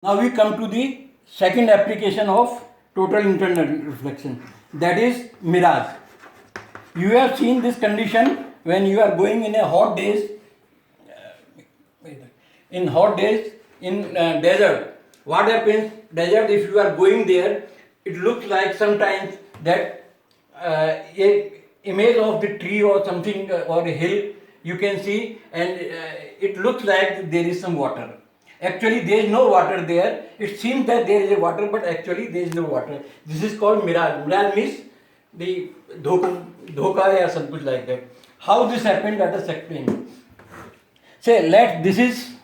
Now we come to the second application of total internal reflection, that is mirage. You have seen this condition when you are going in a hot days, in hot days in desert. What happens? Desert, if you are going there, it looks like sometimes that a image of the tree or something or a hill you can see, and it looks like there is some water. Actually, there is no water there. It seems that there is a water, but actually there is no water. This is called mirage. Mirage means the dhoka or something like that. How this happened? Let us explain. Say, this is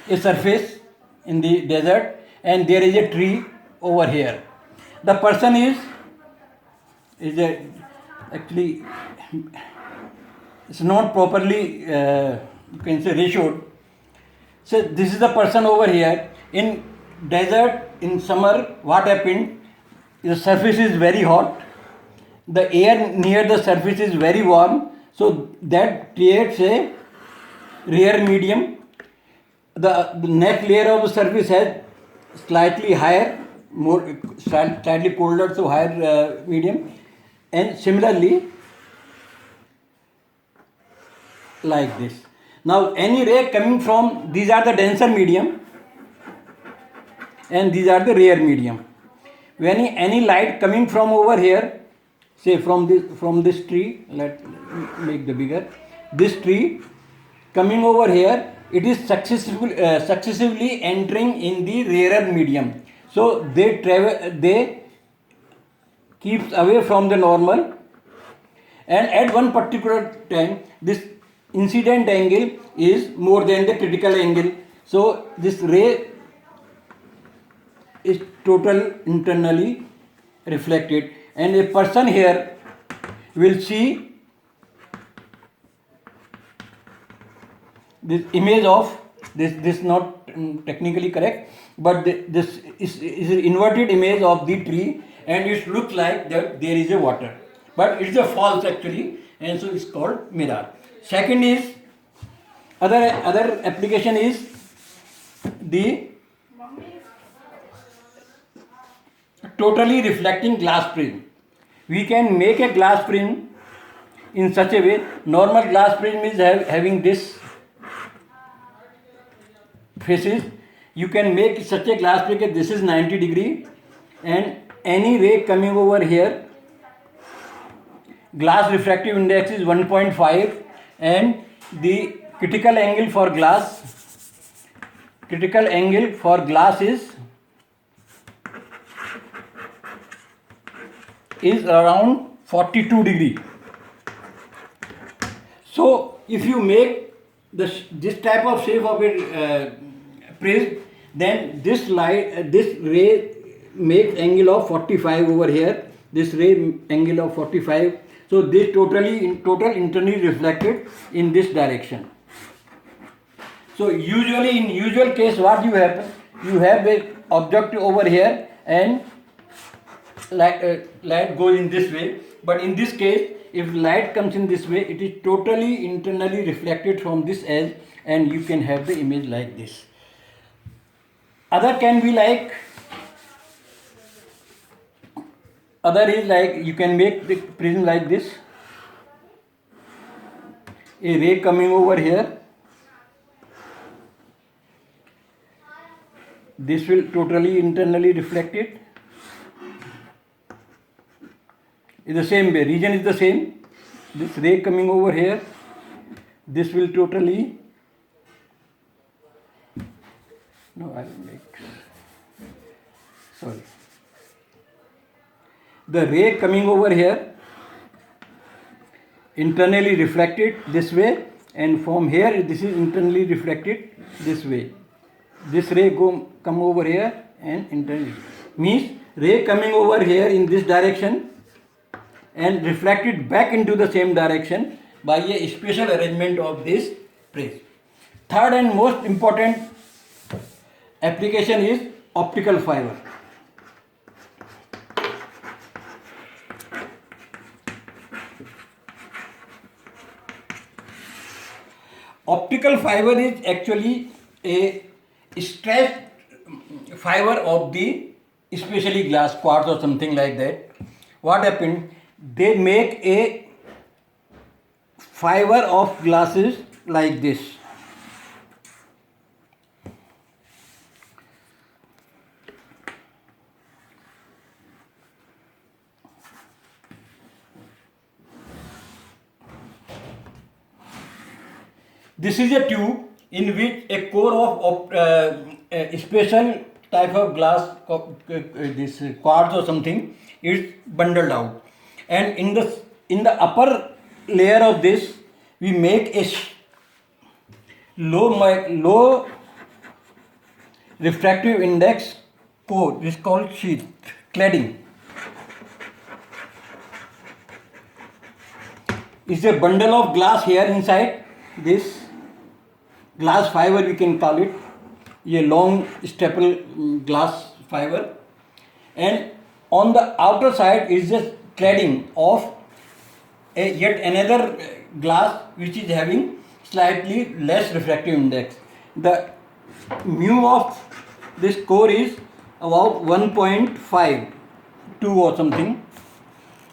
a surface in the desert, and there is a tree over here. The person actually it's not properly you can say ratioed. So this is the person over here. In desert, in summer, what happened? The surface is very hot. The air near the surface is very warm. So that creates a rare medium. The next layer of the surface has slightly higher, slightly colder, so higher medium. And similarly, like this. Now any ray coming from, these are the denser medium and these are the rare medium. When any light coming from over here, say from this tree, let make the bigger, this tree coming over here, it is successively entering in the rarer medium. So they keeps away from the normal, and at one particular time this incident angle is more than the critical angle. So this ray is total internally reflected, and a person here will see this image of this not technically correct, but this is an inverted image of the tree, and it looks like that there is a water, but it's a false actually, and so it's called mirage. Second is other application is the totally reflecting glass prism. We can make a glass prism in such a way. Normal glass prism is having this faces. You can make such a glass prism. This is 90 degree, and any ray coming over here, glass refractive index is 1.5, and the critical angle for glass is around 42 degree. So if you make this type of shape of a prism, then this ray makes angle of 45 over here. This ray angle of 45. So this total internally reflected in this direction. So usually in usual case, what you have a object over here, and light goes in this way. But in this case, if light comes in this way, it is totally internally reflected from this edge, and you can have the image like this. Other is like you can make the prism like this. A ray coming over here. This will totally internally reflected. In the same way, region is the same. This ray coming over here, this will totally, no, I will make, sorry. The ray coming over here, internally reflected this way, and from here, this is internally reflected this way. This ray come over here and internally, means ray coming over here in this direction and reflected back into the same direction by a special arrangement of this prism. Third and most important application is optical fiber. Optical fiber is actually a stretched fiber of the especially glass quartz or something like that. What happened? They make a fiber of glasses like this. This is a tube in which a core of a special type of glass, this quartz or something, is bundled out, and in the upper layer of this we make a low refractive index core. This is called sheath cladding. It's a bundle of glass here inside this glass fiber, we can call it, a long staple glass fiber, and on the outer side is just cladding of yet another glass which is having slightly less refractive index. The mu of this core is about 1.5, 2 or something,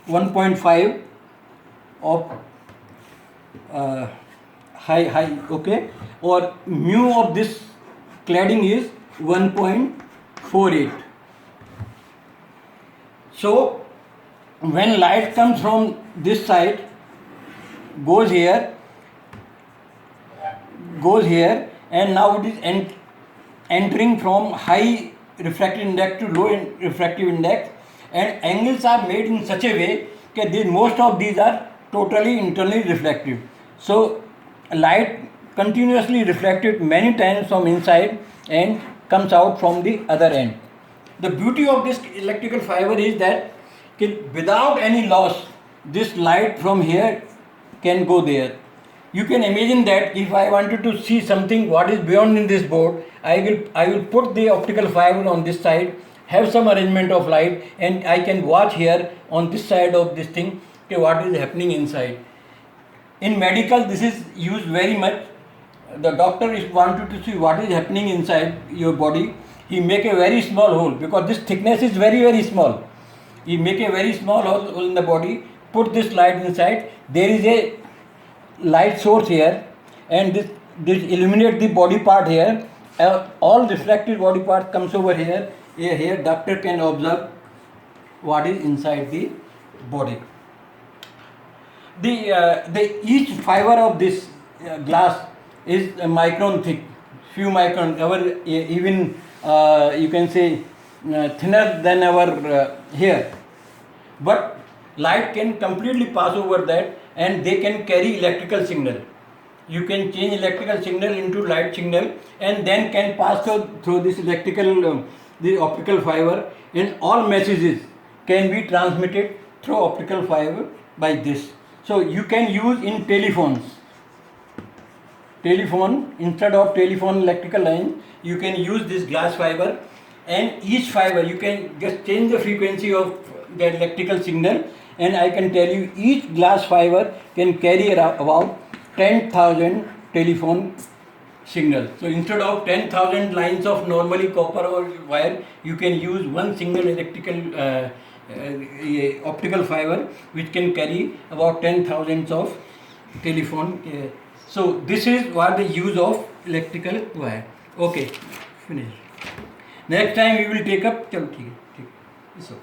1.5 of high, okay, or mu of this cladding is 1.48. So when light comes from this side, goes here, and now it is entering from high refractive index to low refractive index, and angles are made in such a way that most of these are totally internally reflective. So light continuously reflected many times from inside and comes out from the other end. The beauty of this electrical fiber is that without any loss, this light from here can go there. You can imagine that if I wanted to see something what is beyond in this board, I will put the optical fiber on this side, have some arrangement of light, and I can watch here on this side of this thing what is happening inside. In medical, this is used very much. The doctor is wanted to see what is happening inside your body. He make a very small hole because this thickness is very small. He make a very small hole in the body, put this light inside. There is a light source here, and this illuminate the body part here. All reflected body part comes over here. Here doctor can observe what is inside the body. The each fiber of this glass is a micron thick, few micron, even you can say thinner than our hair. But light can completely pass over that, and they can carry electrical signal. You can change electrical signal into light signal, and then can pass through this electrical, the optical fiber, and all messages can be transmitted through optical fiber by this. So you can use in telephone, instead of telephone electrical line, you can use this glass fiber, and each fiber you can just change the frequency of the electrical signal, and I can tell you each glass fiber can carry about 10,000 telephone signal. So instead of 10,000 lines of normally copper or wire, you can use one single electrical optical fiber which can carry about 10,000 of telephone. So this is what the use of electrical wire. Okay, finish. Next time we will take up. चलो ठीक है, ठीक है. So.